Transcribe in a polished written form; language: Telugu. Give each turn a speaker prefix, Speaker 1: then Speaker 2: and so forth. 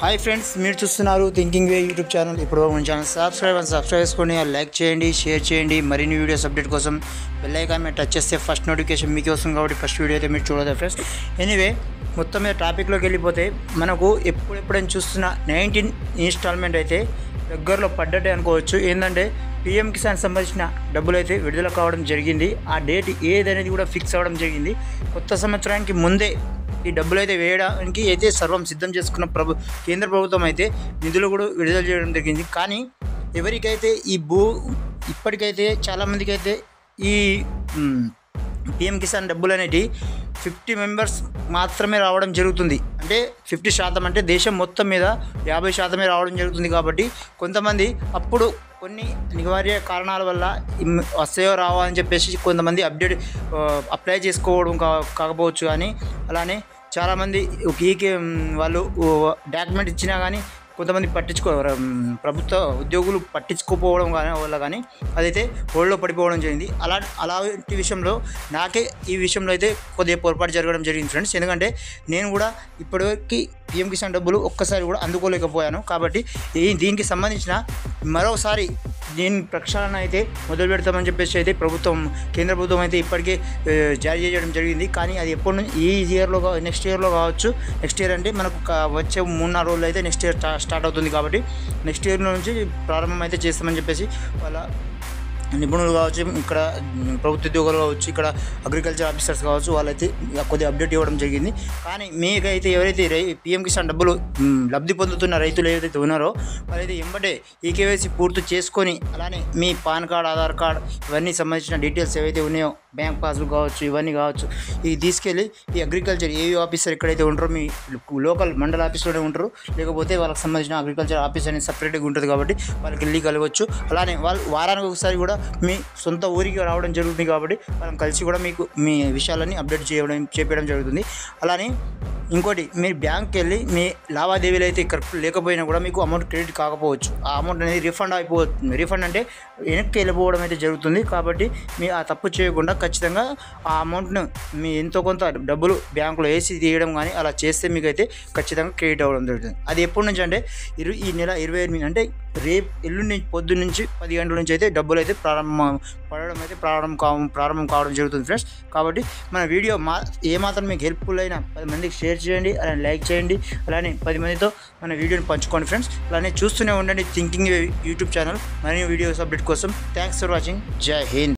Speaker 1: హాయ్ ఫ్రెండ్స్, మీరు చూస్తున్నారు థింకింగ్ వే యూట్యూబ్ ఛానల్. ఇప్పుడు మన ఛానల్ సబ్స్క్రైబ్ చేసుకొని లైక్ చేయండి, షేర్ చేయండి. మరిన్ని వీడియోస్ అప్డేట్ కోసం బెల్ ఐకాన్ మీద టచ్ చేస్తే ఫస్ట్ నోటిఫికేషన్ మీకు వస్తుంది కాబట్టి ఫస్ట్ వీడియో అయితే మీరు చూడదు ఫ్రెండ్స్. ఎనీవే, మొత్తం మీద టాపిక్లోకి వెళ్ళిపోతే మనకు ఎప్పుడెప్పుడైనా చూస్తున్న 19 ఇన్స్టాల్మెంట్ అయితే దగ్గరలో పడ్డట్టే అనుకోవచ్చు. ఏంటంటే పీఎం కిసాన్ సంబంధించిన డబ్బులు అయితే విడుదల కావడం జరిగింది. ఆ డేట్ ఏదనేది కూడా ఫిక్స్ అవ్వడం జరిగింది. కొత్త సంవత్సరానికి ముందే ఈ డబ్బులు అయితే వేయడానికి అయితే సర్వం సిద్ధం చేసుకున్న కేంద్ర ప్రభుత్వం అయితే నిధులు కూడా విడుదల చేయడం జరిగింది. కానీ ఎవరికైతే ఇప్పటికైతే చాలామందికి అయితే ఈ పీఎం కిసాన్ డబ్బులు అనేవి 50 మెంబర్స్ మాత్రమే రావడం జరుగుతుంది. అంటే 50% అంటే దేశం మొత్తం మీద 50% రావడం జరుగుతుంది. కాబట్టి కొంతమంది అప్పుడు కొన్ని అనివార్య కారణాల వల్ల వస్తాయో రావో అని చెప్పేసి కొంతమంది అప్లై చేసుకోవడం కాకపోవచ్చు. కానీ అలానే చాలామంది వాళ్ళు డాక్యుమెంట్ ఇచ్చినా కానీ కొంతమంది ప్రభుత్వ ఉద్యోగులు పట్టించుకోకపోవడం వల్ల కానీ అదైతే హోల్డ్లో పడిపోవడం జరిగింది. అలాంటి విషయంలో నాకే ఈ విషయంలో అయితే కొద్దిగా పొరపాటు జరగడం జరిగింది ఫ్రెండ్స్. ఎందుకంటే నేను కూడా ఇప్పటివరకు పీఎం కిసాన్ డబ్బులు ఒక్కసారి కూడా అందుకోలేకపోయాను. కాబట్టి దీనికి సంబంధించిన మరోసారి దీని ప్రక్షాళన అయితే మొదలు పెడతామని చెప్పేసి అయితే కేంద్ర ప్రభుత్వం అయితే ఇప్పటికే జారీ చేయడం జరిగింది. కానీ అది ఎప్పటి నుంచి ఈ ఇయర్లో నెక్స్ట్ ఇయర్లో కావచ్చు. నెక్స్ట్ ఇయర్ అంటే మనకు వచ్చే 3-4 రోజులు అయితే నెక్స్ట్ ఇయర్ స్టార్ట్ అవుతుంది. కాబట్టి నెక్స్ట్ ఇయర్ నుంచి ప్రారంభం అయితే చేస్తామని చెప్పేసి వాళ్ళ నిపుణులు కావచ్చు, ఇక్కడ ప్రభుత్వ ఉద్యోగులు కావచ్చు, ఇక్కడ అగ్రికల్చర్ ఆఫీసర్స్ కావచ్చు, వాళ్ళైతే కొద్దిగా అప్డేట్ ఇవ్వడం జరిగింది. కానీ మీకైతే ఎవరైతే పీఎం కిసాన్ డబ్బులు లబ్ధి పొందుతున్న రైతులు ఏదైతే ఉన్నారో వాళ్ళైతే ఎంబటే ఈ కేవైసీ పూర్తి చేసుకొని అలానే మీ పాన్ కార్డ్, ఆధార్ కార్డ్ ఇవన్నీ సంబంధించిన డీటెయిల్స్ ఏవైతే ఉన్నాయో బ్యాంక్ పాస్బుక్ కావచ్చు, ఇవన్నీ కావచ్చు, ఇది తీసుకెళ్ళి ఈ అగ్రికల్చర్ ఏవీ ఆఫీసర్ ఎక్కడైతే ఉంటారో మీ లోకల్ మండల ఆఫీస్లోనే ఉంటారు, లేకపోతే వాళ్ళకి సంబంధించిన అగ్రికల్చర్ ఆఫీస్ అనేది సపరేట్గా ఉంటుంది. కాబట్టి వాళ్ళకి వెళ్ళి కలవచ్చు. అలానే వాళ్ళు వారానికి ఒకసారి కూడా మీ సొంత ఊరికి రావడం జరుగుతుంది. కాబట్టి వాళ్ళని కలిసి కూడా మీకు మీ విషయాలన్నీ అప్డేట్ చేయడం జరుగుతుంది. అలానే ఇంకోటి, మీరు బ్యాంక్కి వెళ్ళి మీ లావాదేవీలు అయితే కరెక్ట్ లేకపోయినా కూడా మీకు అమౌంట్ క్రెడిట్ కాకపోవచ్చు. ఆ అమౌంట్ అనేది రిఫండ్ అయిపోతుంది. రిఫండ్ అంటే వెనక్కి వెళ్ళిపోవడం అయితే జరుగుతుంది. కాబట్టి మీ ఆ తప్పు చేయకుండా ఖచ్చితంగా ఆ అమౌంట్ను మీ ఎంతో కొంత డబ్బులు బ్యాంకులో వేసి తీయడం కానీ అలా చేస్తే మీకు అయితే ఖచ్చితంగా క్రెడిట్ అవ్వడం జరుగుతుంది. అది ఎప్పటి నుంచి అంటే ఈ నెల 28 అంటే రేపు ఎల్లుండి పొద్దున్న నుంచి 10 గంటల నుంచి అయితే డబ్బులు అయితే ప్రారంభం కావడం జరుగుతుంది ఫ్రెండ్స్. కాబట్టి మన వీడియో ఏమాత్రం మీకు హెల్ప్ఫుల్ అయినా 10 మందికి షేర్ చేయండి, అలానే లైక్ చేయండి, అలానే 10 మందితో మన వీడియోని పంచుకోండి ఫ్రెండ్స్. అలానే చూస్తూనే ఉండండి థింకింగ్ యూట్యూబ్ ఛానల్. మరిన్ని వీడియోస్ అప్డేట్ కోసం. Thanks for watching. జై హింద్.